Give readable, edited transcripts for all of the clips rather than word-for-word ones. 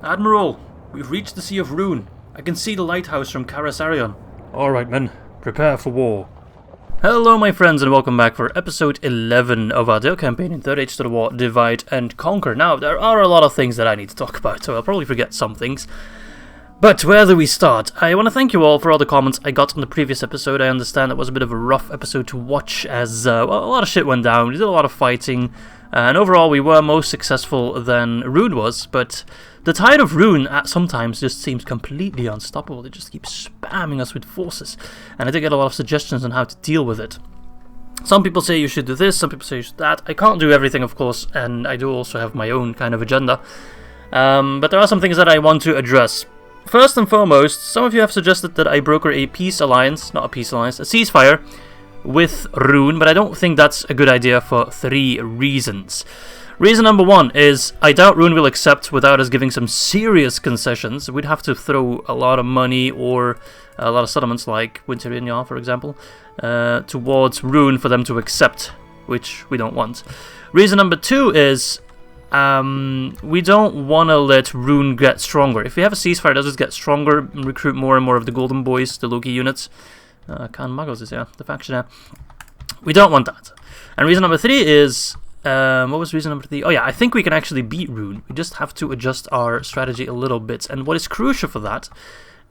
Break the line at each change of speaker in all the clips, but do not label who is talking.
Admiral, we've reached the Sea of Rhûn. I can see the lighthouse from Karasarion. Alright men, prepare for war. Hello my friends and welcome back for episode 11 of our Dale campaign in 3rd Age to the War, Divide and Conquer. Now, there are a lot of things that I need to talk about, so I'll probably forget some things. But where do we start? I want to thank you all for all the comments I got on the previous episode. I understand it was a bit of a rough episode to watch as well, a lot of shit went down. We did a lot of fighting, and overall we were more successful than Rhûn was, but the tide of Rhûn sometimes just seems completely unstoppable. They just keep spamming us with forces, and I did get a lot of suggestions on how to deal with it. Some people say you should do this, some people say you should that. I can't do everything, of course, and I do also have my own kind of agenda. But there are some things that I want to address. First and foremost, some of you have suggested that I broker a peace alliance, not a peace alliance, a ceasefire with Rhûn, but I don't think that's a good idea for 3 reasons. Reason number 1 is I doubt Rhûn will accept without us giving some serious concessions. We'd have to throw a lot of money or a lot of settlements like Winterinia, for example, towards Rhûn for them to accept, which we don't want. Reason number 2 is we don't want to let Rhûn get stronger. If we have a ceasefire, does it get stronger and recruit more and more of the Golden Boys, the Loki units? Khan Muggles is here, the faction here. We don't want that. And reason number 3 is, what was reason number 3? Oh yeah, I think we can actually beat Rhûn. We just have to adjust our strategy a little bit. And what is crucial for that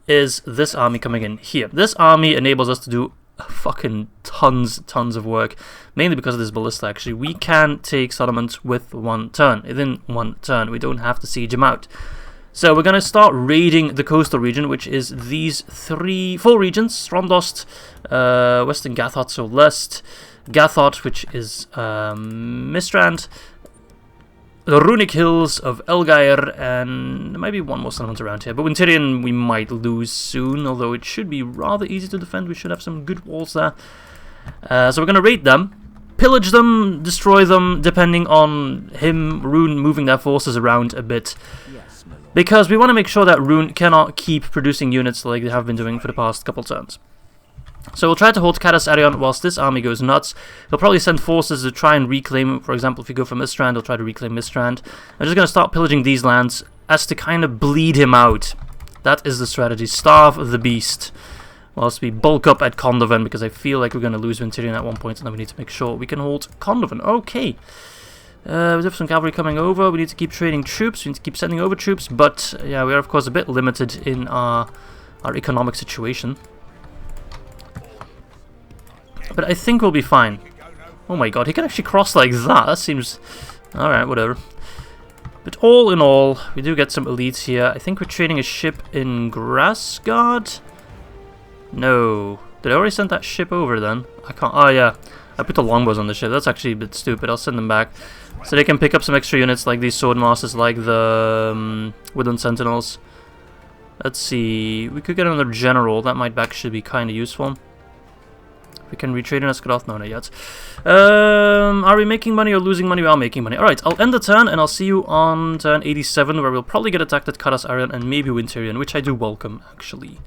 is this army coming in here. This army enables us to do fucking tons of work, mainly because of this ballista. Actually, we can take settlements with 1 turn. Within 1 turn, we don't have to siege them out. So we're gonna start raiding the coastal region, which is these 4 regions: Ströndost, Western Gathot, so Lest, Gathot, which is Mistrand, the Runic Hills of Elgair, and maybe 1 more settlement around here. But Winterion we might lose soon, although it should be rather easy to defend. We should have some good walls there. So we're going to raid them, pillage them, destroy them, depending on Rhûn moving their forces around a bit. Because we want to make sure that Rhûn cannot keep producing units like they have been doing for the past couple turns. So we'll try to hold Karasarion whilst this army goes nuts. He'll probably send forces to try and reclaim, for example, if you go for Mistrand, he'll try to reclaim Mistrand. I'm just going to start pillaging these lands as to kind of bleed him out. That is the strategy. Starve the beast. Whilst we bulk up at Condovan, because I feel like we're going to lose Winterion at one point, and then we need to make sure we can hold Condovan. Okay. We have some cavalry coming over. We need to keep trading troops. We need to keep sending over troops. But yeah, we are of course a bit limited in our economic situation. But I think we'll be fine. Oh my god, he can actually cross like that. That seems... Alright, whatever. But all in all, we do get some elites here. I think we're trading a ship in Grassgard? No. Did I already send that ship over then? I can't... Oh yeah. I put the longbows on the ship. That's actually a bit stupid. I'll send them back. So they can pick up some extra units like these swordmasters, like the Woodland Sentinels. Let's see. We could get another general. That might actually be kind of useful. We can retrade in Escaroth? No, not yet. Are we making money or losing money? We are making money. Alright, I'll end the turn and I'll see you on turn 87, where we'll probably get attacked at Karasarion and maybe Winterion, which I do welcome, actually.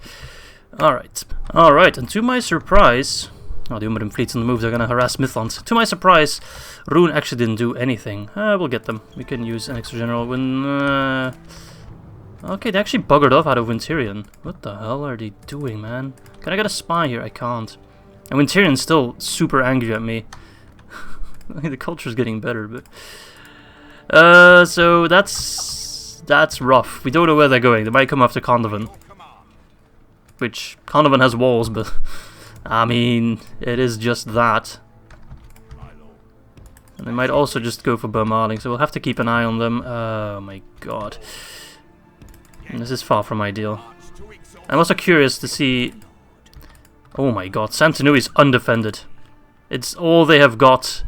Alright. Alright, and to my surprise... Oh, the Umarim fleet's on the move, they're gonna harass Midlands. To my surprise, Rhûn actually didn't do anything. We'll get them. We can use an extra general when... Okay, they actually buggered off out of Winterion. What the hell are they doing, man? Can I get a spy here? I can't. And Winterion's still super angry at me. The culture's getting better, but... so that's rough. We don't know where they're going. They might come after Condovan. Which, Condovan has walls, but... I mean, it is just that. And they might also just go for Burmarling, so we'll have to keep an eye on them. Oh my god. And this is far from ideal. I'm also curious to see... Oh my god, Santanui is undefended. It's all they have got.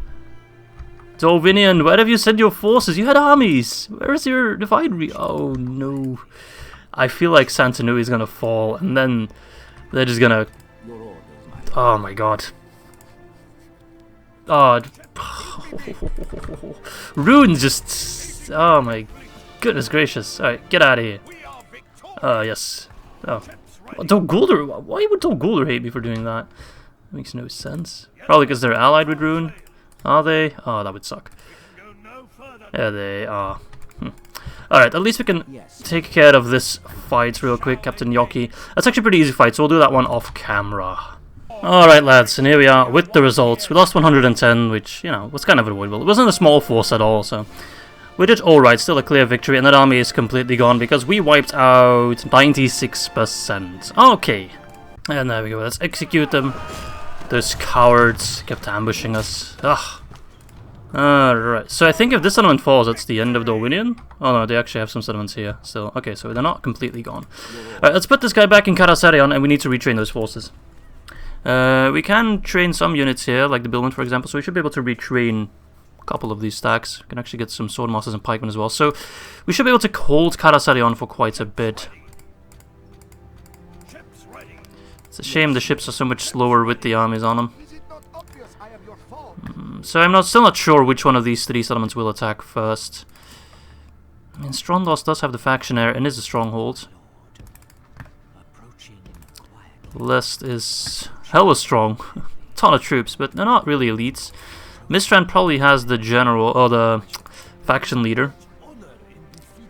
Dorvinian, where have you sent your forces? You had armies! Where is your divide Oh no. I feel like Santanui is gonna fall, and then they're just gonna... Oh my god. Oh. Rhûn just... Oh my goodness gracious. Alright, get out of here. Yes. Oh. Guldur? Why would Guldur hate me for doing that? Makes no sense. Probably because they're allied with Rhûn. Are they? Oh, that would suck. Yeah, they are. Alright, at least we can take care of this fight real quick, Captain Yoki. That's actually a pretty easy fight, so we'll do that one off camera. Alright lads, and here we are with the results. We lost 110, which, you know, was kind of avoidable. It wasn't a small force at all, so we did alright, still a clear victory, and that army is completely gone because we wiped out 96%. Okay. And there we go, let's execute them. Those cowards kept ambushing us. Ugh. Alright, so I think if this settlement falls, that's the end of Dorwinion. Oh no, they actually have some settlements here still. Okay, so they're not completely gone. Alright, let's put this guy back in Karasarion, and we need to retrain those forces. We can train some units here, like the Billman for example, so we should be able to retrain a couple of these stacks. We can actually get some Swordmasters and Pikemen as well, so we should be able to hold Karasarion for quite a bit. It's a shame the ships are so much slower with the armies on them. So I'm still not sure which one of these three settlements will attack first. I mean, Ströndost does have the faction heir and is a stronghold. Lest is hella strong. Ton of troops, but they're not really elites. Mistrand probably has the general, or the faction leader.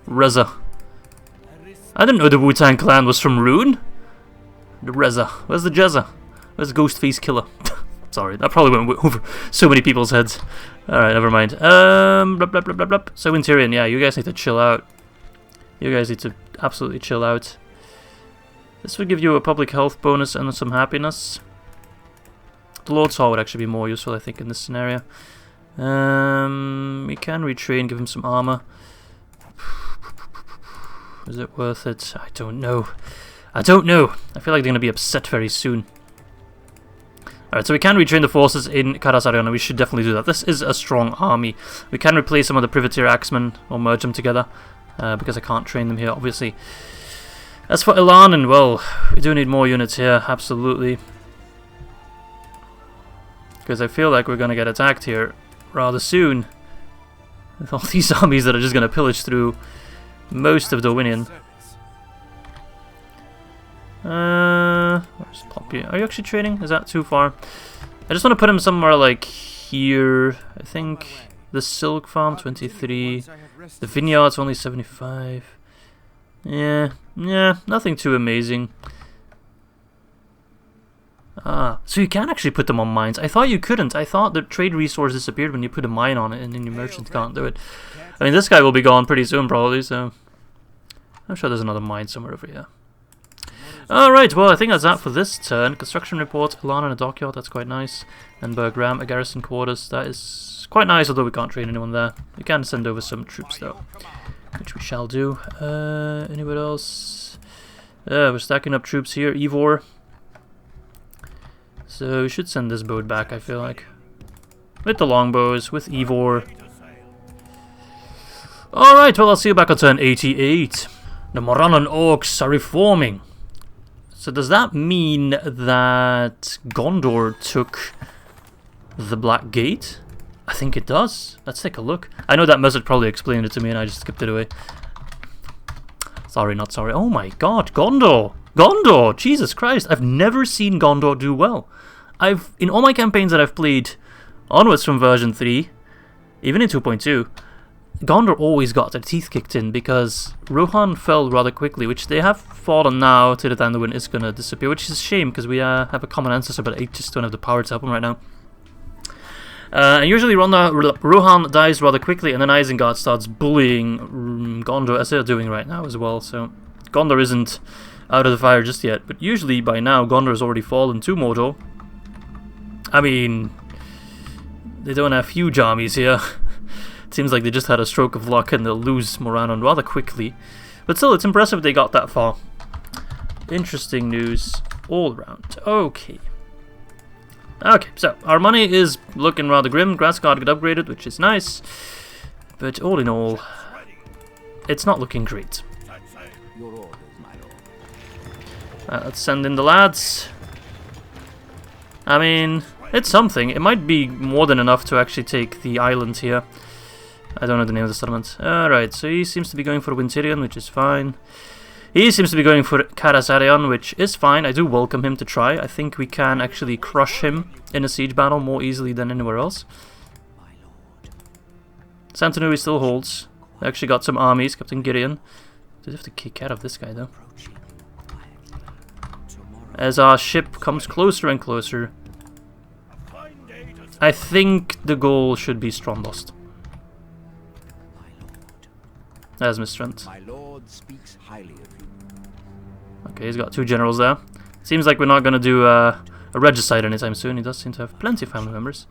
Reza. I didn't know the Wu-Tang clan was from Rhûn. The Reza. Where's the Jezza? Where's the Ghostface Killer? Sorry, that probably went over so many people's heads. Alright, never mind. Blah, blah, blah, blah, blah. So in Tyrion, yeah, you guys need to chill out. You guys need to absolutely chill out. This would give you a public health bonus and some happiness. The Lord's Hall would actually be more useful, I think, in this scenario. We can retrain, give him some armor. Is it worth it? I don't know. I don't know. I feel like they're going to be upset very soon. Alright, so we can retrain the forces in Karasarion, and we should definitely do that. This is a strong army. We can replace some of the privateer axemen, or merge them together, because I can't train them here, obviously. As for Ilanen, well, we do need more units here, absolutely. Because I feel like we're going to get attacked here rather soon. With all these armies that are just going to pillage through most of Dorwinion. Where's Poppy? Are you actually training? Is that too far? I just want to put him somewhere like here. I think the Silk Farm 23. The Vineyard's only 75. Yeah, nothing too amazing. So you can actually put them on mines. I thought you couldn't. I thought the trade resource disappeared when you put a mine on it, and then your merchant can't do it. I mean, this guy will be gone pretty soon, probably, so I'm sure there's another mine somewhere over here. Alright, well, I think that's that for this turn. Construction report, Ilana and a dockyard, that's quite nice. And Bergram, a garrison quarters, that is quite nice, although we can't train anyone there. We can send over some troops, though, which we shall do. Anywhere else? We're stacking up troops here, Ivor. So we should send this boat back, I feel like. With the longbows, with Ivor. Alright, well, I'll see you back on turn 88. The Morannon Orcs are reforming. So does that mean that Gondor took the Black Gate? I think it does. Let's take a look. I know that Muzzard probably explained it to me and I just skipped it away. Sorry, not sorry. Oh my god, Gondor! Gondor! Jesus Christ, I've never seen Gondor do well. In all my campaigns that I've played onwards from version 3, even in 2.2, Gondor always got their teeth kicked in because Rohan fell rather quickly, which they have fallen now to the time the wind is going to disappear, which is a shame because we have a common ancestor, but I just don't have the power to help him right now. And usually Rohan dies rather quickly, and then Isengard starts bullying Gondor, as they're doing right now as well, so Gondor isn't out of the fire just yet, but usually by now Gondor has already fallen to Mordor. I mean, they don't have huge armies here. It seems like they just had a stroke of luck and they'll lose Morannon rather quickly. But still, it's impressive they got that far. Interesting news all around. Okay. Okay, so our money is looking rather grim. Grassguard got upgraded, which is nice. But all in all, it's not looking great. Let's send in the lads. I mean, it's something. It might be more than enough to actually take the island here. I don't know the name of the settlement. Alright, so he seems to be going for Wintirion, which is fine. He seems to be going for Karasarion, which is fine. I do welcome him to try. I think we can actually crush him in a siege battle more easily than anywhere else. Santanui still holds. They actually got some armies, Captain Gideon. They have to kick out of this guy though. As our ship comes closer and closer, I think the goal should be Ströndost. There's Mistrand.
My lord speaks highly of you.
Okay, he's got 2 generals there. Seems like we're not going to do a regicide anytime soon. He does seem to have plenty of family members.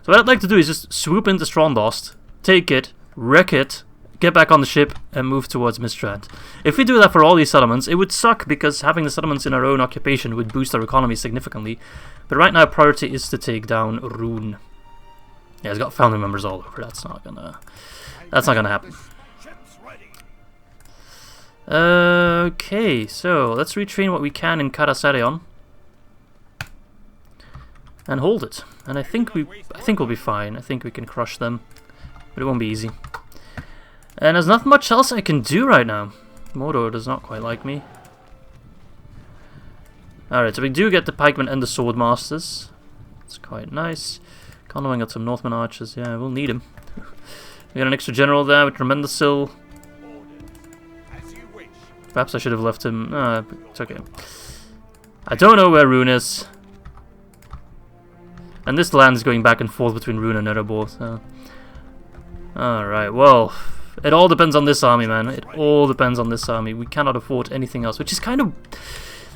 So what I'd like to do is just swoop into Ströndost, take it, wreck it, get back on the ship, and move towards Mistrand. If we do that for all these settlements, it would suck because having the settlements in our own occupation would boost our economy significantly. But right now, priority is to take down Rhûn. Yeah, he's got family members all over. That's not gonna happen. Okay, so let's retrain what we can in Karasarion and hold it. And I think we'll be fine. I think we can crush them, but it won't be easy. And there's not much else I can do right now. Mordor does not quite like me. Alright, so we do get the pikemen and the swordmasters. It's quite nice. Gondor got some Northman archers. Yeah, we'll need him. We got an extra general there with tremendous sil. Perhaps I should have left him. It's okay. I don't know where Rhûn is. And this land is going back and forth between Rhûn and Eriador. So. Alright, well, it all depends on this army, man. It all depends on this army. We cannot afford anything else, which is kind of...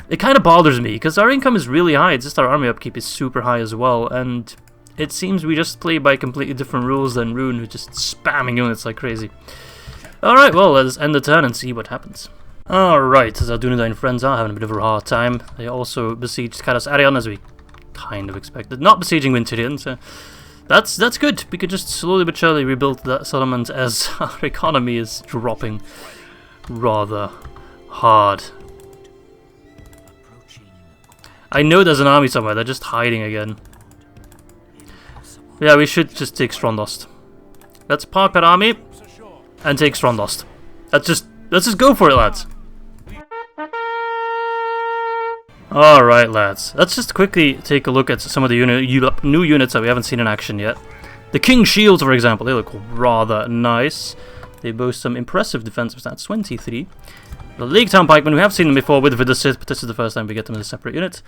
It kind of bothers me, because our income is really high. It's just our army upkeep is super high as well, and it seems we just play by completely different rules than Rhûn, who's just spamming units like crazy. Alright, well, let's end the turn and see what happens. Alright, as our Ar-Adunaim friends are having a bit of a hard time. They also besieged Karasarion, as we kind of expected. Not besieging Winterion, so that's good. We could just slowly but surely rebuild that settlement as our economy is dropping rather hard. I know there's an army somewhere, they're just hiding again. Yeah, we should just take Ströndost. Let's park that army and take Ströndost. Let's just go for it, lads. Alright, lads. Let's just quickly take a look at some of the new units that we haven't seen in action yet. The King's Shields, for example, they look rather nice. They boast some impressive defensive stats, 23. The Lake Town Pikemen, we have seen them before with Vidasith, but this is the first time we get them as a separate unit.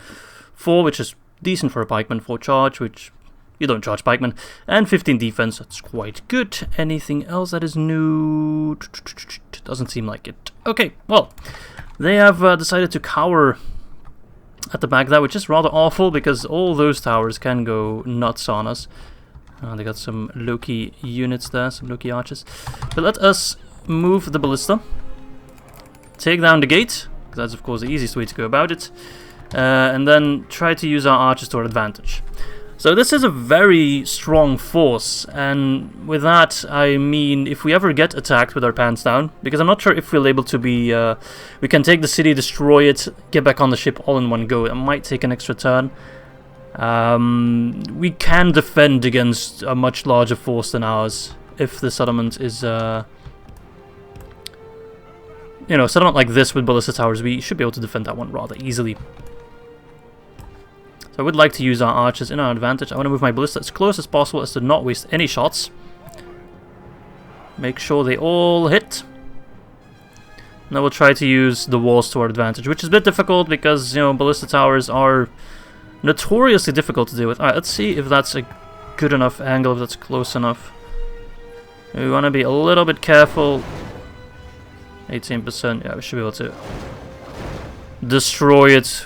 4, which is decent for a pikeman. 4 charge, which you don't charge pikemen. And 15 defense, that's quite good. Anything else that is new? Doesn't seem like it. Okay, well, they have decided to cower at the back there, which is rather awful because all those towers can go nuts on us. They got some Loki units there, some Loki archers. But let us move the ballista. Take down the gate, because that's of course the easiest way to go about it. And then try to use our archers to our advantage. So this is a very strong force, and with that I mean if we ever get attacked with our pants down, because I'm not sure if we're able to be, we can take the city, destroy it, get back on the ship all in one go. It might take an extra turn. We can defend against a much larger force than ours if the settlement is, you know, a settlement like this with ballista towers, we should be able to defend that one rather easily. So I would like to use our archers in our advantage. I want to move my ballista as close as possible as to not waste any shots. Make sure they all hit. And I will try to use the walls to our advantage, which is a bit difficult because, you know, ballista towers are notoriously difficult to deal with. Alright, let's see if that's a good enough angle, if that's close enough. We want to be a little bit careful. 18%, yeah, we should be able to destroy it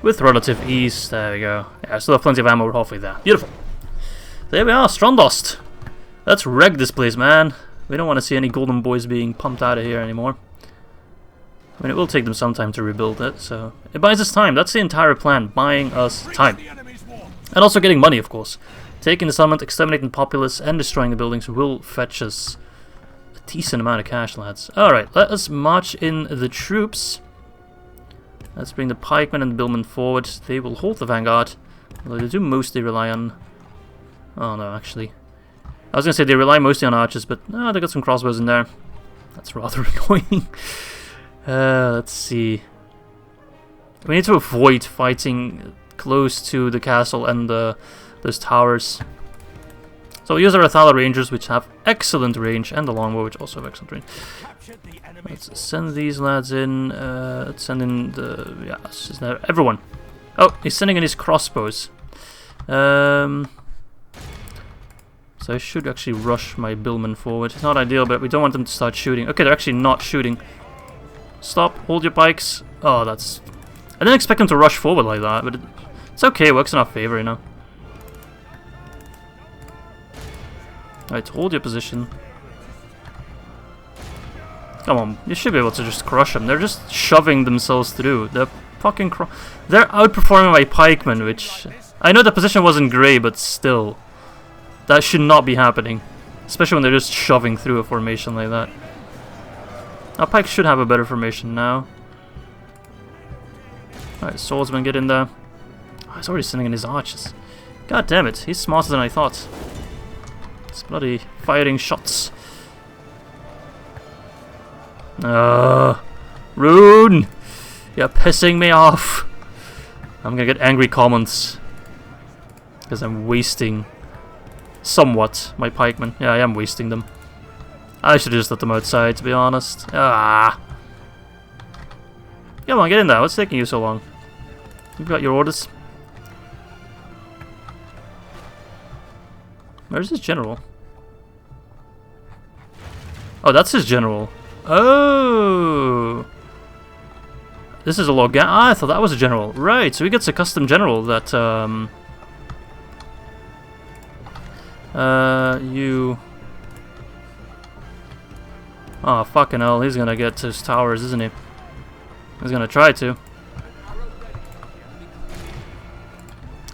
with relative ease. There we go. Yeah, I still have plenty of ammo. We're halfway there. Beautiful. There we are, Ströndost. Let's wreck this place, man. We don't want to see any golden boys being pumped out of here anymore. I mean, it will take them some time to rebuild it, so it buys us time. That's the entire plan, buying us time. And also getting money, of course. Taking the settlement, exterminating the populace, and destroying the buildings will fetch us a decent amount of cash, lads. Alright, let us march in the troops. Let's bring the pikemen and the billmen forward. They will hold the vanguard, although they do mostly rely on... Oh no, actually. I was going to say they rely mostly on archers, but no, they got some crossbows in there. That's rather annoying. Let's see. We need to avoid fighting close to the castle and those towers. So we'll use our Athala Rangers, which have excellent range, and the Longbow, which also have excellent range. Let's send these lads in. Let's send in the... yeah, is there everyone? Oh, he's sending in his crossbows. So I should actually rush my billmen forward. It's not ideal, but we don't want them to start shooting. Okay, they're actually not shooting. Stop, hold your pikes. Oh, that's... I didn't expect them to rush forward like that, but it's okay, it works in our favor, you know. Alright, hold your position. Come on, you should be able to just crush them. They're just shoving themselves through. They're fucking they're outperforming my pikemen, which... I know the position wasn't great, but still. That should not be happening. Especially when they're just shoving through a formation like that. Our pikes should have a better formation now. Alright, swordsman, get in there. Oh, he's already sending in his archers. God damn it, he's smarter than I thought. It's bloody firing shots. Rhûn! You're pissing me off. I'm gonna get angry comments. Because I'm wasting somewhat my pikemen. Yeah, I am wasting them. I should have just let them outside, to be honest. Ah! Come on, get in there. What's taking you so long? You've got your orders. Where's his general? Oh, that's his general. Oh! This is a log. Ah, I thought that was a general. Right, so he gets a custom general that, you... Oh, fucking hell, he's gonna get to his towers, isn't he? He's gonna try to.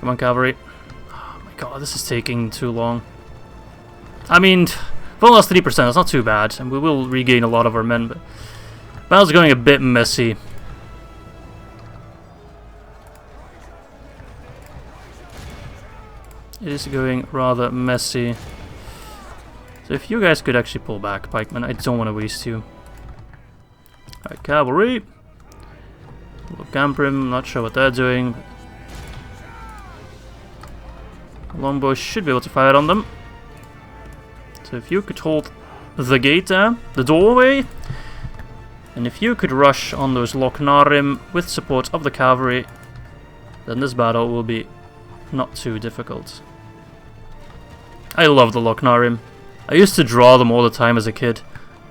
Come on, cavalry. Oh my god, this is taking too long. I mean, we've only lost 3%, that's not too bad. And we will regain a lot of our men, but... battle's going a bit messy. It is going rather messy. So if you guys could actually pull back, pikemen, I don't want to waste you. Alright, cavalry. Gamprim, not sure what they're doing. Longbow should be able to fire on them. So if you could hold the gate there, the doorway, and if you could rush on those Lochnarim with support of the cavalry, then this battle will be not too difficult. I love the Lochnarim. I used to draw them all the time as a kid.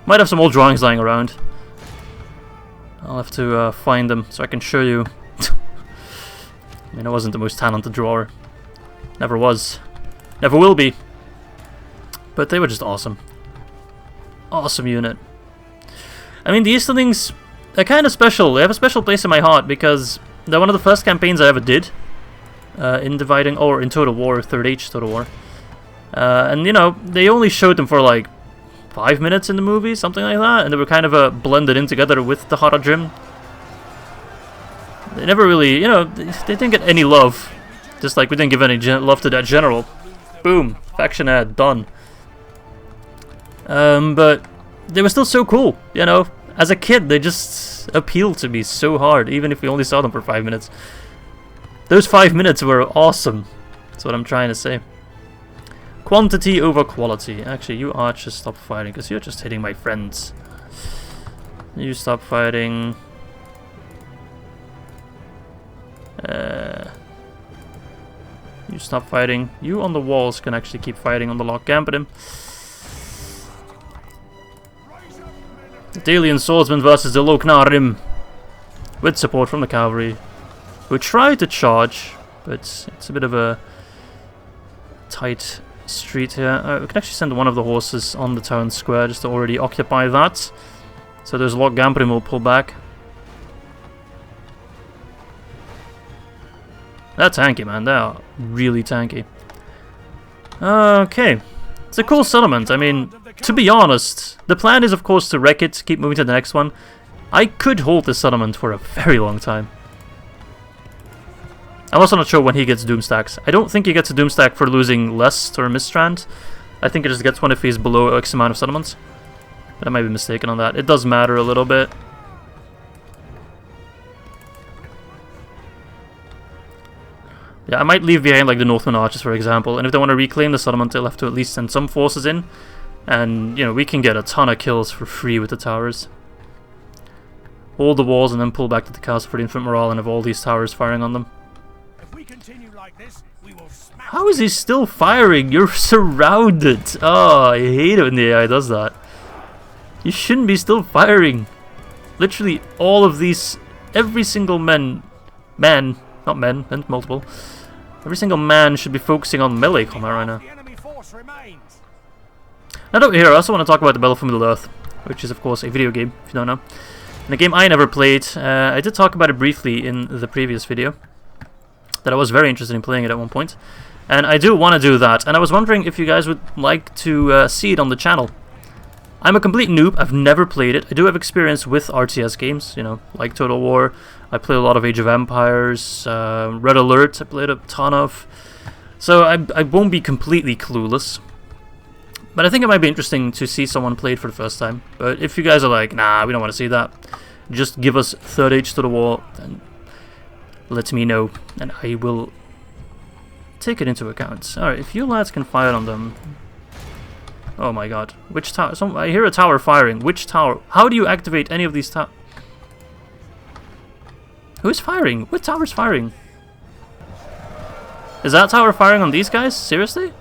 Might have some old drawings lying around. I'll have to find them so I can show you. I mean, I wasn't the most talented drawer. Never was. Never will be. But they were just awesome. Awesome unit. I mean, the Easterlings are kind of special. They have a special place in my heart because they're one of the first campaigns I ever did. In Dividing, or in Total War, Third Age Total War. And, you know, they only showed them for like 5 minutes in the movie, something like that, and they were kind of blended in together with the Ar-Adunaim. They never really, you know, they didn't get any love. Just like we didn't give any love to that general. Boom, faction ad, done. But they were still so cool, you know. As a kid, they just appealed to me so hard, even if we only saw them for 5 minutes. Those 5 minutes were awesome. That's what I'm trying to say. Quantity over quality. Actually, you archers stop fighting, because you're just hitting my friends. You stop fighting. You stop fighting. You on the walls can actually keep fighting on the lock Gamprim. The Dalian swordsman versus the Lochnarim. With support from the cavalry. Who try to charge, but it's a bit of a tight street here. We can actually send one of the horses on the town square just to already occupy that. So those Loch Gamprim will pull back. They're tanky, man. They are really tanky. Okay. It's a cool settlement. I mean, to be honest, the plan is of course to wreck it, keep moving to the next one. I could hold this settlement for a very long time. I'm also not sure when he gets Doomstacks. I don't think he gets a Doomstack for losing less to a Mistrand. I think he just gets one if he's below X amount of settlements. But I might be mistaken on that. It does matter a little bit. Yeah, I might leave behind like the Northern Archers, for example, and if they want to reclaim the settlement, they'll have to at least send some forces in. And, you know, we can get a ton of kills for free with the towers. Hold the walls and then pull back to the castle for the infant morale and have all these towers firing on them.
If we continue like this, we will smash.
How is he still firing? You're surrounded. Oh, I hate it when the AI does that. You shouldn't be still firing. Literally all of these, every single man, not men, and multiple. Every single man should be focusing on melee combat right now.
The enemy force remains.
Now over here, I also want to talk about the Battle for Middle-earth, which is of course a video game, if you don't know. And a game I never played. I did talk about it briefly in the previous video, that I was very interested in playing it at one point. And I do want to do that, and I was wondering if you guys would like to see it on the channel. I'm a complete noob, I've never played it. I do have experience with RTS games, you know, like Total War. I play a lot of Age of Empires, Red Alert I played a ton of. So I won't be completely clueless. But I think it might be interesting to see someone play it for the first time. But if you guys are like, nah, we don't want to see that, just give us Third Age to the War and let me know, and I will take it into account. Alright, if you lads can fire on them... Oh my god. Which tower? I hear a tower firing. Which tower? How do you activate any of these towers? Who's firing? What tower's firing? Is that tower firing on these guys? Seriously?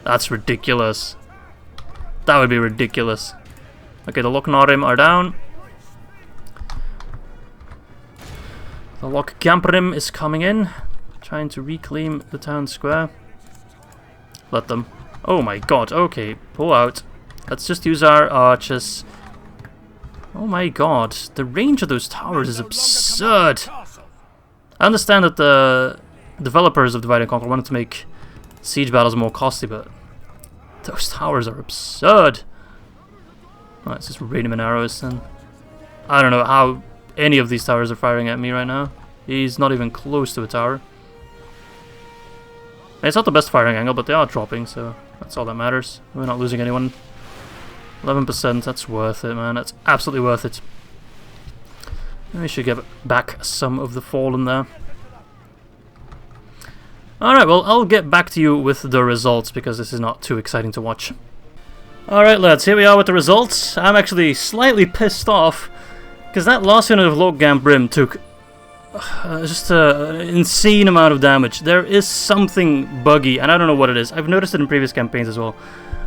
That's ridiculous. That would be ridiculous. Okay, the Ar'Adunaim are down. The Lochgamprim is coming in, trying to reclaim the town square. Let them. Oh my god, okay, pull out. Let's just use our archers. Oh my god, the range of those towers is absurd. I understand that the developers of Divide and Conquer wanted to make siege battles more costly, but those towers are absurd. Let's just rain him in arrows then. I don't know how any of these towers are firing at me right now. He's not even close to a tower. It's not the best firing angle, but they are dropping, so that's all that matters. We're not losing anyone. 11%, that's worth it, man. That's absolutely worth it. We should get back some of the fallen there. Alright, well, I'll get back to you with the results, because this is not too exciting to watch. Alright, lads, here we are with the results. I'm actually slightly pissed off, because that last unit of Lochgamprim took just an insane amount of damage. There is something buggy, and I don't know what it is. I've noticed it in previous campaigns as well.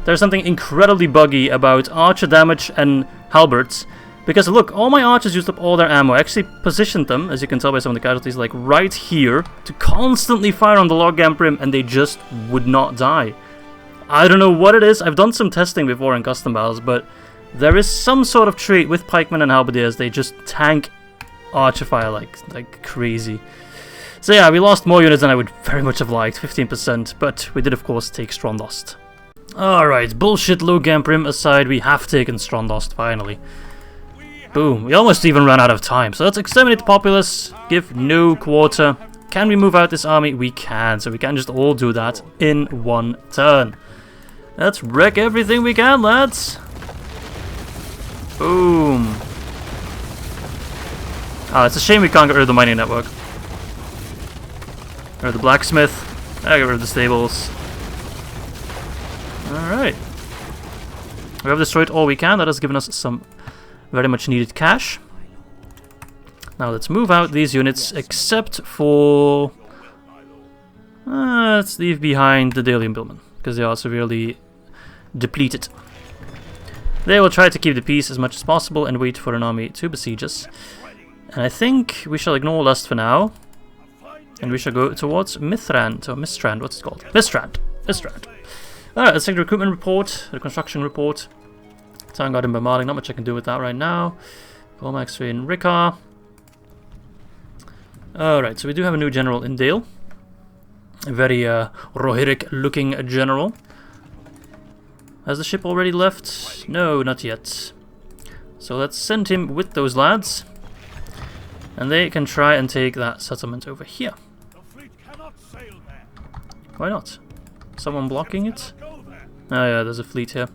There's something incredibly buggy about archer damage and halberds. Because look, all my archers used up all their ammo. I actually positioned them, as you can tell by some of the casualties, like right here, to constantly fire on the Lochgamprim, and they just would not die. I don't know what it is. I've done some testing before in custom battles, but there is some sort of trait with pikemen and halberdiers. They just tank archer fire like crazy. So yeah, we lost more units than I would very much have liked, 15%, but we did of course take Ströndost. Alright, bullshit Lochgamprim aside, we have taken Ströndost finally. Boom, we almost even ran out of time. So let's exterminate the populace, give no quarter. Can we move out this army? We can, so we can just all do that in one turn. Let's wreck everything we can, lads. Boom. Ah, it's a shame we can't get rid of the mining network. Or the blacksmith. I get rid of the stables. Alright. We have destroyed all we can. That has given us some very much needed cash. Now let's move out these units, except for... let's leave behind the Daily Billmen, because they are severely depleted. They will try to keep the peace as much as possible and wait for an army to besiege us. And I think we shall ignore Lust for now. And we shall go towards Mistrand, or Mistrand, what's it called? Mistrand. Alright, let's take the recruitment report, the construction report. Town Guard in Bombarding, not much I can do with that right now. Volmax in Rickar. Alright, so we do have a new general in Dale. A very Rohirric looking general. Has the ship already left? No, not yet. So let's send him with those lads. And they can try and take that settlement over here. Why not? Someone blocking it? Oh yeah, there's a fleet here.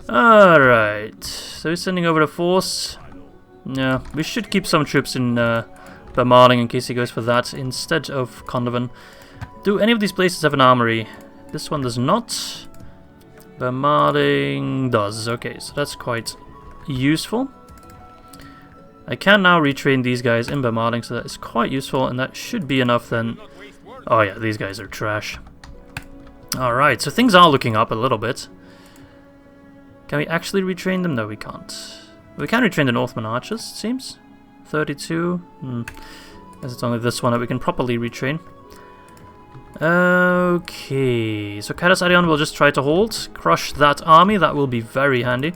Alright, so he's sending over a force. Yeah, we should keep some troops in Bemarling in case he goes for that instead of Condovan. Do any of these places have an armory? This one does not. Bemarling does. Okay, so that's quite useful. I can now retrain these guys in Bemarling, so that is quite useful, and that should be enough then. Oh yeah, these guys are trash. Alright, so things are looking up a little bit. Can we actually retrain them? No, we can't. We can retrain the Northman archers, it seems. 32. Guess it's only this one that we can properly retrain. Okay, so Karasarion will just try to hold, crush that army. That will be very handy.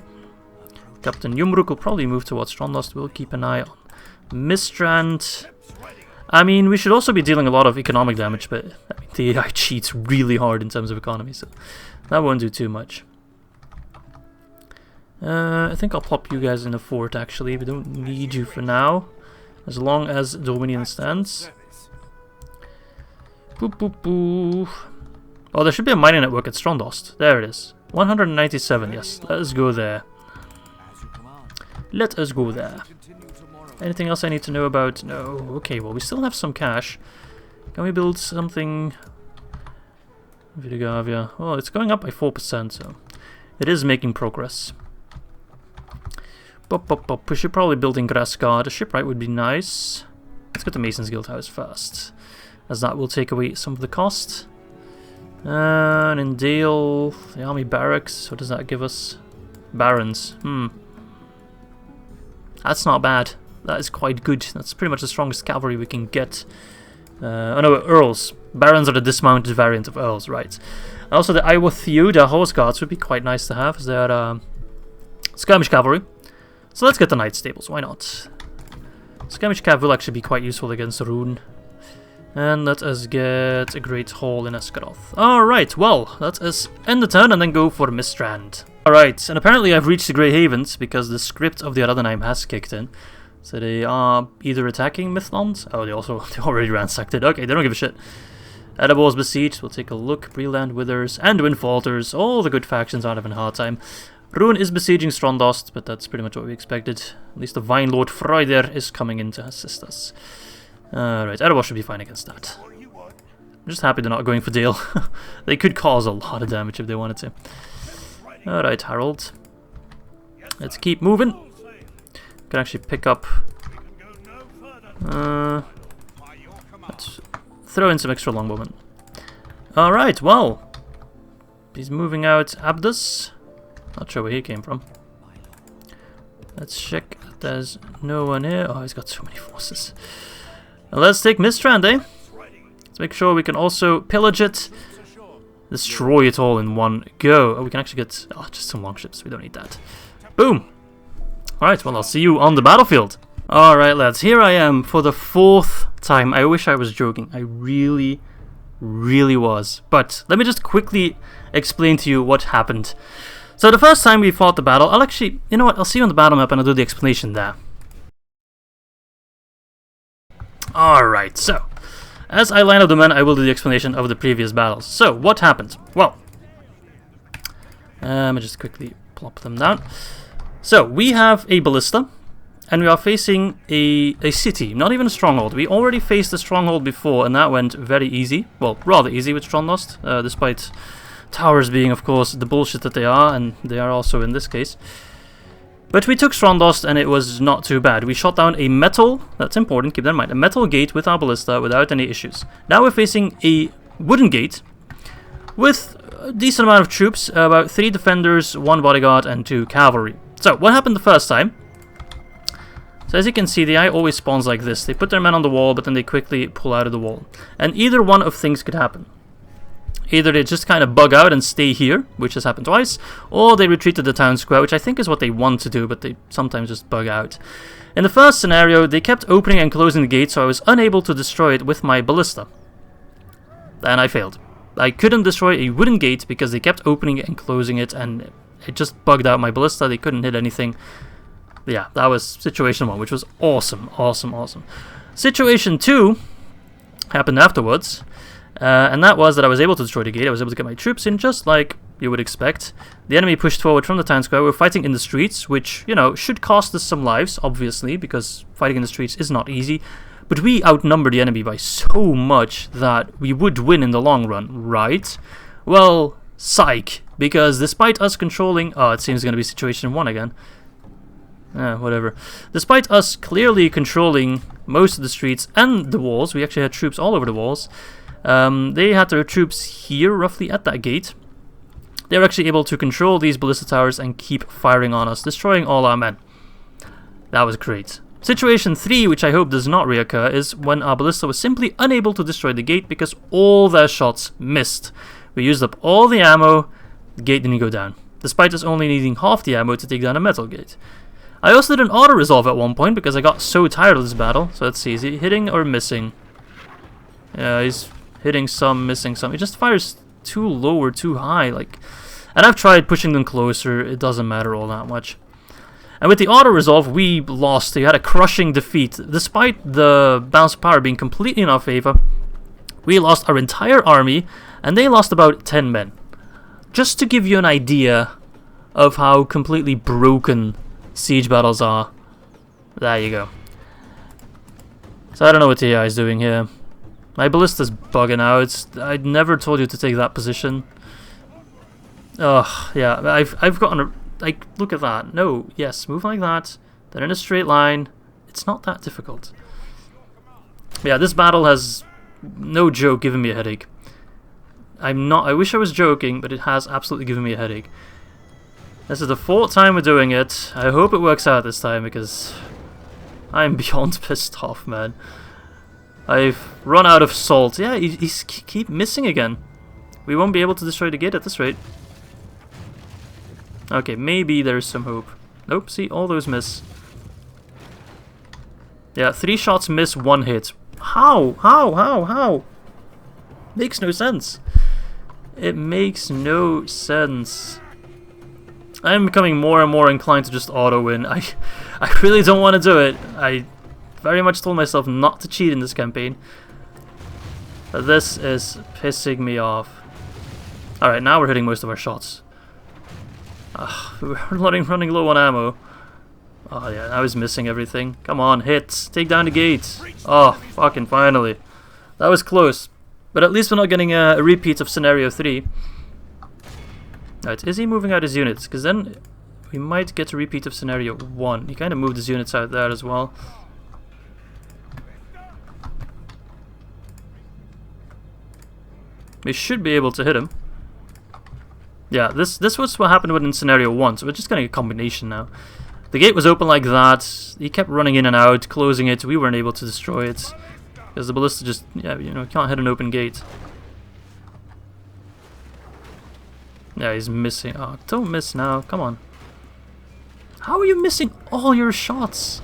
Captain Yumruk will probably move towards Ströndost. We'll keep an eye on Mistrand. I mean, we should also be dealing a lot of economic damage, but I mean, the AI cheats really hard in terms of economy, so that won't do too much. I think I'll plop you guys in a fort, actually. We don't need you for now, as long as Dominion stands. Boop, boop, boop. Oh, there should be a mining network at Ströndost. There it is. 197, yes. Let us go there. Let us go there. Anything else I need to know about? No. Okay, well, we still have some cash. Can we build something? Vidagavia. Well, it's going up by 4%, so it is making progress. Bop, bop, bop. We should probably build in Grassguard. A shipwright would be nice. Let's get the Mason's Guild House first, as that will take away some of the cost. And in Dale, the army barracks. What does that give us? Barons. That's not bad. That is quite good. That's pretty much the strongest cavalry we can get. Oh no, Earls. Barons are the dismounted variant of Earls, right. Also the Iowa Theoda Horse Guards would be quite nice to have, as they are skirmish cavalry. So let's get the Knight Stables, why not? Skirmish cav will actually be quite useful against Rhûn. And let us get a Great Hall in Esgaroth. Alright, well, let us end the turn and then go for Mistrand. Alright, and apparently I've reached the Grey Havens because the script of the Ar-Adunaim has kicked in. So they are either attacking Mistrand. Oh, they already ransacked it. Okay, they don't give a shit. Edibor's besieged. We'll take a look. Breland withers. Anduin falters. All the good factions are having a hard time. Rhûn is besieging Ströndost, but that's pretty much what we expected. At least the Vine Lord Freuder is coming in to assist us. Alright, Erebor should be fine against that. I'm just happy they're not going for Dale. They could cause a lot of damage if they wanted to. Alright, Harold. Let's keep moving. Can actually pick up. Let's throw in some extra longbowmen. Alright, well. He's moving out Abdus. Not sure where he came from. Let's check that there's no one here. Oh, he's got so many forces. Now let's take Mistrand, eh? Let's make sure we can also pillage it. Destroy it all in one go. Oh, we can actually get just some longships. We don't need that. Boom! Alright, well, I'll see you on the battlefield. Alright, lads, here I am for the 4th time. I wish I was joking. I really, really was. But let me just quickly explain to you what happened. So the first time we fought the battle, I'll actually, you know what, I'll see you on the battle map and I'll do the explanation there. Alright, so, as I line up the men, I will do the explanation of the previous battles. So, what happened? Well, let me just quickly plop them down. So, we have a ballista, and we are facing a city, not even a stronghold. We already faced a stronghold before, and that went very easy. Well, rather easy with Ströndost, despite towers being, of course, the bullshit that they are, and they are also in this case. But we took Ströndost, and it was not too bad. We shot down a metal, that's important, keep that in mind, a metal gate with our ballista without any issues. Now we're facing a wooden gate with a decent amount of troops, about 3 defenders, 1 bodyguard, and 2 cavalry. So, what happened the first time? So as you can see, the eye always spawns like this. They put their men on the wall, but then they quickly pull out of the wall. And either one of things could happen. Either they just kind of bug out and stay here, which has happened twice, or they retreat to the town square, which I think is what they want to do, but they sometimes just bug out. In the first scenario, they kept opening and closing the gate, so I was unable to destroy it with my ballista. And I failed. I couldn't destroy a wooden gate because they kept opening and closing it, and it just bugged out my ballista. They couldn't hit anything. Yeah, that was situation 1, which was awesome, awesome, awesome. Situation 2 happened afterwards, and that was that I was able to destroy the gate. I was able to get my troops in just like you would expect. The enemy pushed forward from the town square. We were fighting in the streets, which, you know, should cost us some lives, obviously, because fighting in the streets is not easy. But we outnumber the enemy by so much that we would win in the long run, right? Well, psych, because despite us controlling... Oh, it seems going to be situation 1 again. Whatever. Despite us clearly controlling most of the streets and the walls, we actually had troops all over the walls. They had their troops here, roughly at that gate. They were actually able to control these ballista towers and keep firing on us, destroying all our men. That was great. Situation 3, which I hope does not reoccur, is when our ballista was simply unable to destroy the gate because all their shots missed. We used up all the ammo, the gate didn't go down, despite us only needing half the ammo to take down a metal gate. I also did an auto-resolve at one point because I got so tired of this battle. So let's see, is he hitting or missing? Yeah, he's hitting some, missing some. He just fires too low or too high, like... And I've tried pushing them closer, it doesn't matter all that much. And with the auto-resolve, we lost. We had a crushing defeat. Despite the bounce of power being completely in our favor, we lost our entire army, and they lost about 10 men. Just to give you an idea of how completely broken siege battles are. There you go. So I don't know what the AI is doing here. My ballista's bugging out. I'd never told you to take that position. Ugh, yeah, I've gotten a... Like, look at that. No, yes, move like that. Then in a straight line. It's not that difficult. Yeah, this battle has, no joke, given me a headache. I wish I was joking, but it has absolutely given me a headache. This is the 4th time we're doing it. I hope it works out this time, because I'm beyond pissed off, man. I've run out of salt. Yeah, he's keep missing again. We won't be able to destroy the gate at this rate. Okay, maybe there's some hope. Nope, see, all those miss. Yeah, 3 shots miss, 1 hit. How? Makes no sense. It makes no sense. I'm becoming more and more inclined to just auto-win. I really don't want to do it. I very much told myself not to cheat in this campaign. But this is pissing me off. Alright, now we're hitting most of our shots. We're running low on ammo. Oh yeah, I was missing everything. Come on, hit. Take down the gate. Oh, fucking finally. That was close. But at least we're not getting a repeat of scenario 3. Right, is he moving out his units? Because then we might get a repeat of scenario 1. He kind of moved his units out there as well. We should be able to hit him. Yeah, this was what happened in scenario 1, so we're just getting a combination now. The gate was open like that. He kept running in and out, closing it. We weren't able to destroy it. Because the ballista just, yeah, you know, can't hit an open gate. Yeah, he's missing. Oh, don't miss now. Come on. How are you missing all your shots?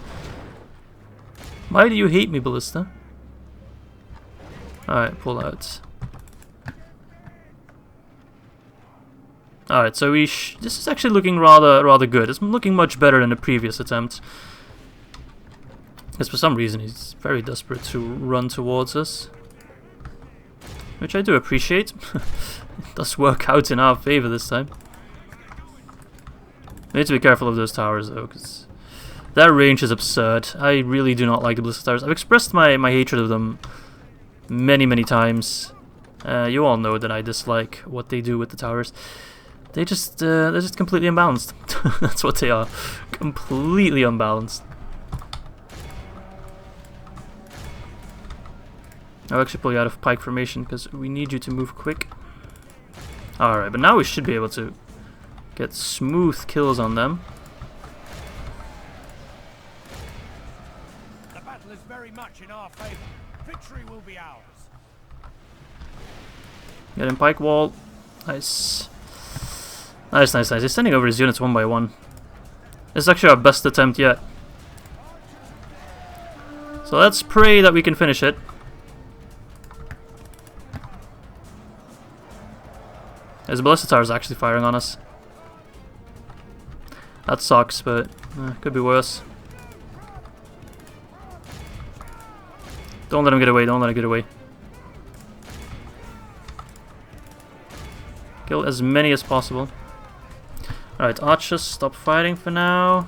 Why do you hate me, ballista? Alright, pull out. Alright, so this is actually looking rather good. It's looking much better than the previous attempt. Because for some reason he's very desperate to run towards us. Which I do appreciate. It does work out in our favor this time. We need to be careful of those towers though, because their range is absurd. I really do not like the ballista towers. I've expressed my hatred of them many times. You all know that I dislike what they do with the towers. They're just completely unbalanced. That's what they are. Completely unbalanced. I'll actually pull you out of pike formation because we need you to move quick. Alright, but now we should be able to get smooth kills on them.
The battle is very much in our favor. Victory will be ours.
Get in pike wall. Nice. Nice. He's sending over his units one by one. This is actually our best attempt yet. So let's pray that we can finish it. His ballista tower is actually firing on us. That sucks, but could be worse. Don't let him get away, don't let him get away. Kill as many as possible. Alright, archers, stop fighting for now.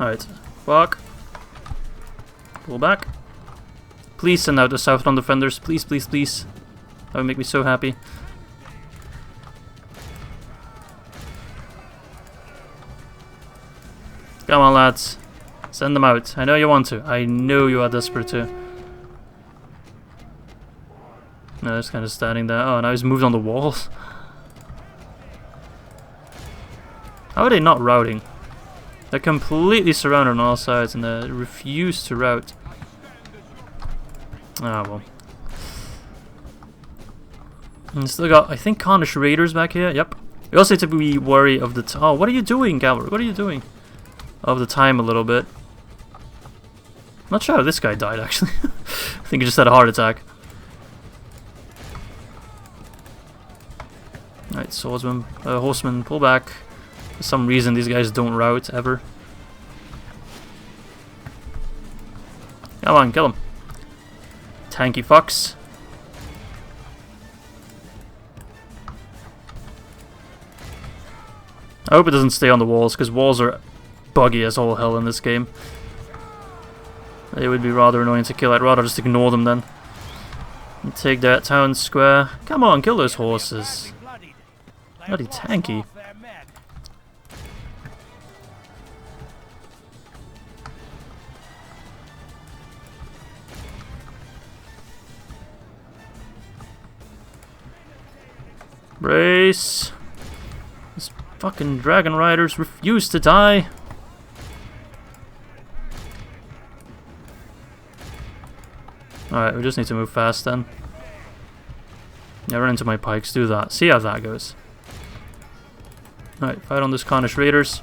Alright. Fuck. Pull back. Please send out the Southron defenders. Please, please, please. That would make me so happy. Come on, lads. Send them out. I know you want to. I know you are desperate to. No, he's kind of standing there. Oh, now he's moved on the walls. How are they not routing? They're completely surrounded on all sides and they refuse to rout. Ah, well. And still got, I think, Cornish raiders back here. Yep. We also need to be wary of the... Oh, what are you doing, cavalry? What are you doing? Of the time a little bit. Not sure how this guy died, actually. I think he just had a heart attack. Alright, swordsman, horseman, pull back. For some reason, these guys don't rout ever. Come on, kill him. Tanky fucks. I hope it doesn't stay on the walls, because walls are buggy as all hell in this game. They would be rather annoying to kill. I'd rather just ignore them then. And take that town square. Come on, kill those horses. Bloody tanky. Brace. These fucking dragon riders refuse to die. Alright, we just need to move fast then. Yeah, run into my pikes, do that. See how that goes. Alright, fight on those Cornish raiders.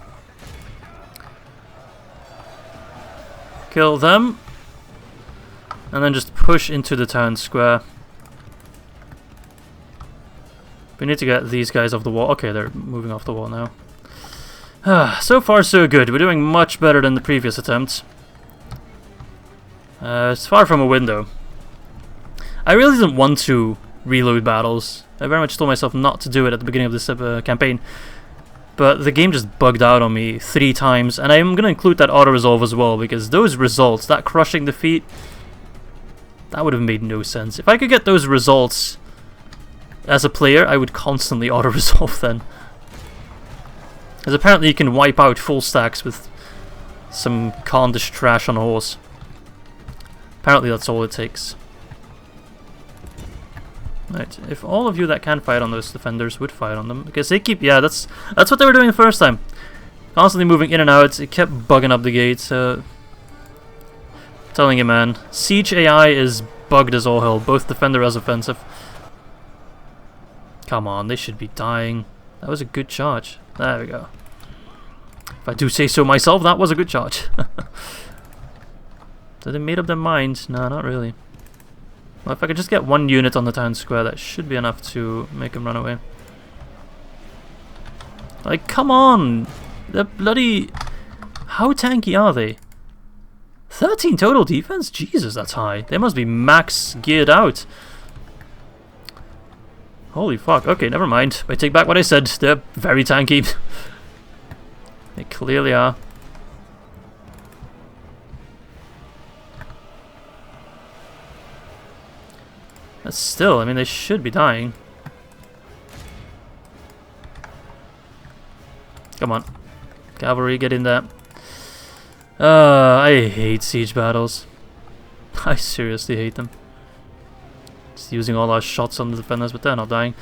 Kill them. And then just push into the town square. We need to get these guys off the wall. Okay, they're moving off the wall now. So far so good. We're doing much better than the previous attempts. It's far from a win though. I really didn't want to reload battles. I very much told myself not to do it at the beginning of this campaign. But the game just bugged out on me 3 times. And I'm going to include that auto-resolve as well. Because those results, that crushing defeat, that would have made no sense. If I could get those results as a player, I would constantly auto-resolve then. Because apparently you can wipe out full stacks with some Cornish trash on a horse. Apparently that's all it takes. Right, if all of you that can fight on those defenders would fight on them, because they keep, yeah, that's what they were doing the first time. Constantly moving in and out, it kept bugging up the gates. Telling you, man, Siege AI is bugged as all hell, both defender as offensive. Come on, they should be dying. That was a good charge. There we go. If I do say so myself, that was a good charge. So they made up their mind? No, not really. Well, if I could just get 1 unit on the town square, that should be enough to make him run away. Like, come on! They're bloody... How tanky are they? 13 total defense? Jesus, that's high. They must be max geared out. Holy fuck. Okay, never mind. I take back what I said. They're very tanky. They clearly are. But still, I mean, they should be dying. Come on. Cavalry, get in there. I hate siege battles. I seriously hate them. Just using all our shots on the defenders, but they're not dying.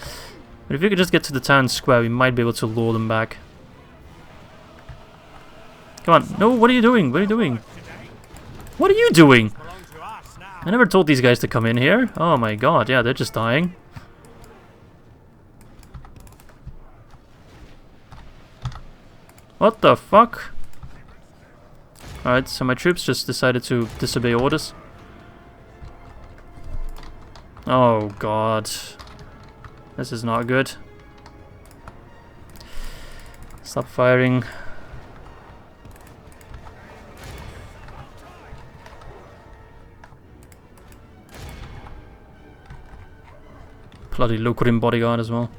But if you could just get to the town square, we might be able to lure them back. Come on. No, what are you doing? What are you doing? What are you doing? I never told these guys to come in here. Oh my god, yeah, they're just dying. What the fuck? Alright, so my troops just decided to disobey orders. Oh god. This is not good. Stop firing. Bloody Locrian bodyguard as well.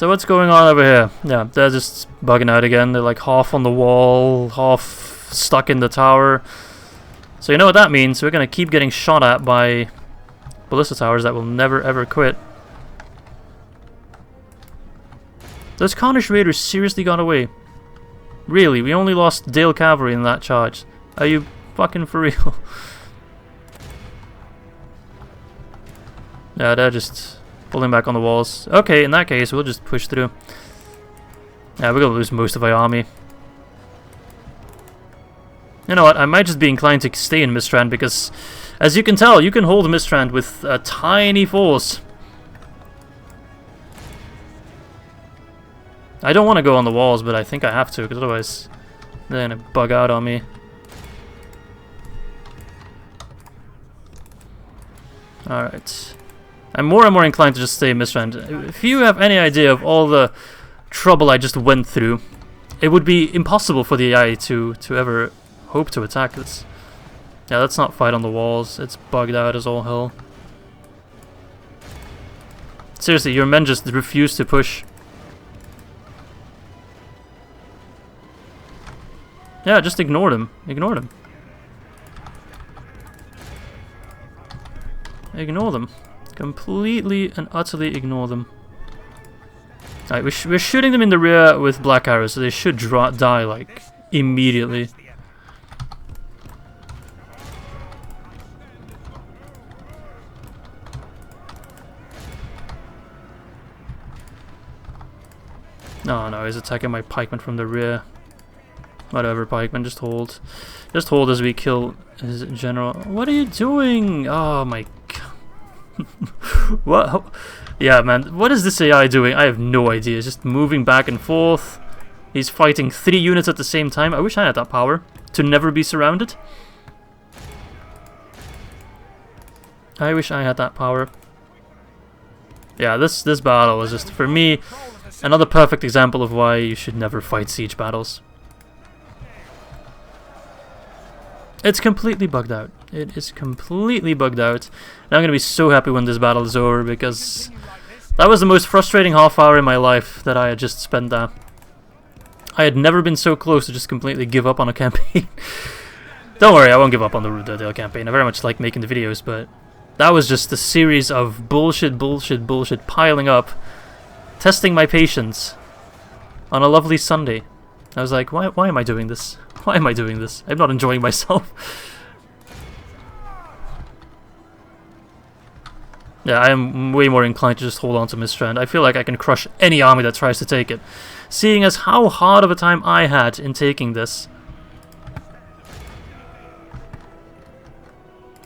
So what's going on over here? Yeah, they're just bugging out again. They're like half on the wall, half stuck in the tower. So you know what that means? We're gonna keep getting shot at by ballista towers that will never ever quit. Those Cornish raiders seriously got away. Really, we only lost Dale cavalry in that charge. Are you fucking for real? Yeah, they're just pulling back on the walls. Okay, in that case, we'll just push through. Yeah, we're gonna lose most of our army. You know what, I might just be inclined to stay in Mistrand because, as you can tell, you can hold Mistrand with a tiny force. I don't want to go on the walls, but I think I have to, because otherwise they're gonna bug out on me. Alright. I'm more and more inclined to just stay in Mistrand. If you have any idea of all the trouble I just went through, it would be impossible for the AI to ever hope to attack this. Yeah, let's not fight on the walls. It's bugged out as all hell. Seriously, your men just refuse to push. Yeah, just ignore them. Ignore them. Ignore them. Completely and utterly ignore them. Alright, we're shooting them in the rear with black arrows, so they should die, like, immediately. No, he's attacking my pikemen from the rear. Whatever, pikemen, just hold. Just hold as we kill his general. What are you doing? Oh my god. What? Yeah, man, what is this AI doing? I have no idea. It's just moving back and forth. He's fighting 3 units at the same time. I wish I had that power to never be surrounded. I wish I had that power. Yeah, this battle is just, for me, another perfect example of why you should never fight siege battles. It's completely bugged out. It is completely bugged out. And I'm going to be so happy when this battle is over, because that was the most frustrating half hour in my life that I had just spent there. I had never been so close to just completely give up on a campaign. Don't worry, I won't give up on the Dale campaign. I very much like making the videos, but that was just a series of bullshit piling up, testing my patience on a lovely Sunday. I was like, why am I doing this? Why am I doing this? I'm not enjoying myself. Yeah, I am way more inclined to just hold on to Mistrand. I feel like I can crush any army that tries to take it, seeing as how hard of a time I had in taking this.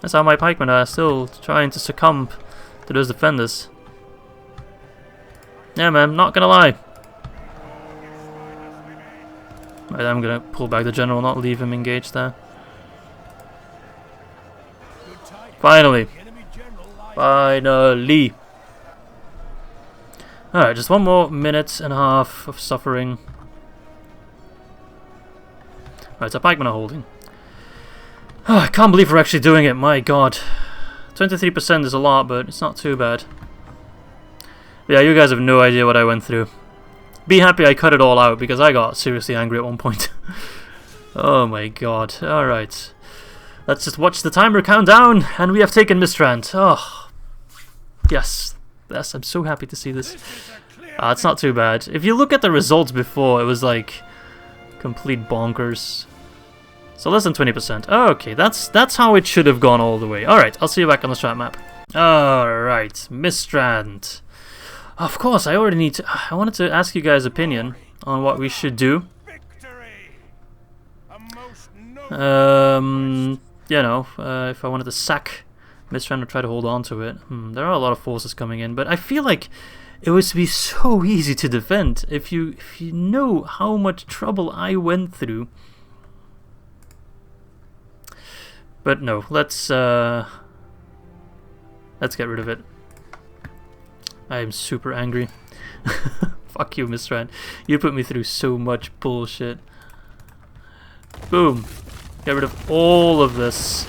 That's how my pikemen are still trying to succumb to those defenders. Yeah, man, not gonna lie. Right, I'm gonna pull back the general, not leave him engaged there. Finally. Finally. Alright, just 1 more minute and a half of suffering. Right, our pikemen are holding. Oh, I can't believe we're actually doing it, my god. 23% is a lot, but it's not too bad. Yeah, you guys have no idea what I went through. Be happy I cut it all out, because I got seriously angry at one point. Oh my god. Alright. Let's just watch the timer count down, and we have taken Mistrand. Oh. Yes. Yes, I'm so happy to see this. It's not too bad. If you look at the results before, it was like complete bonkers. So less than 20%. Okay, that's how it should have gone all the way. Alright, I'll see you back on the strat map. Alright, Mistrand. Of course, I already need to... I wanted to ask you guys' opinion on what we should do. You know, if I wanted to sack Mistrand or try to hold on to it. There are a lot of forces coming in, but I feel like it would be so easy to defend if you know how much trouble I went through. But no, let's get rid of it. I am super angry. Fuck you, Mistrand. You put me through so much bullshit. Boom. Get rid of all of this.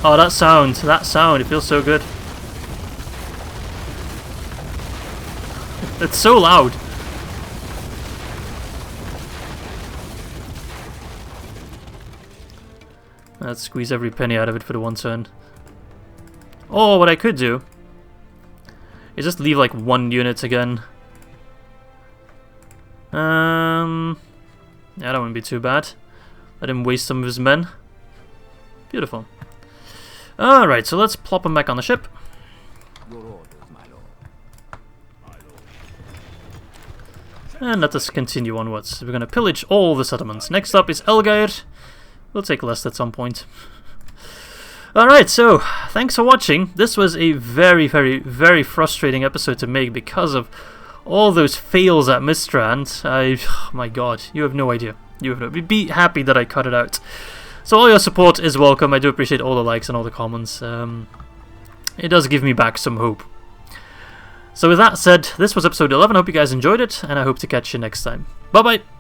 Oh, that sound, it feels so good. It's so loud. Let's squeeze every penny out of it for the one turn. Or what I could do is just leave like 1 unit again. Yeah, that wouldn't be too bad. Let him waste some of his men. Beautiful. Alright, so let's plop him back on the ship.
Your orders, my lord.
And let us continue onwards. We're going to pillage all the settlements. Next up is Elgair. We'll take Lest at some point. Alright, so thanks for watching. This was a very, very, very frustrating episode to make because of all those fails at Mistrand. Oh my god, you have no idea. You have no. Be happy that I cut it out. So all your support is welcome. I do appreciate all the likes and all the comments. It does give me back some hope. So with that said, this was episode 11. I hope you guys enjoyed it, and I hope to catch you next time. Bye bye!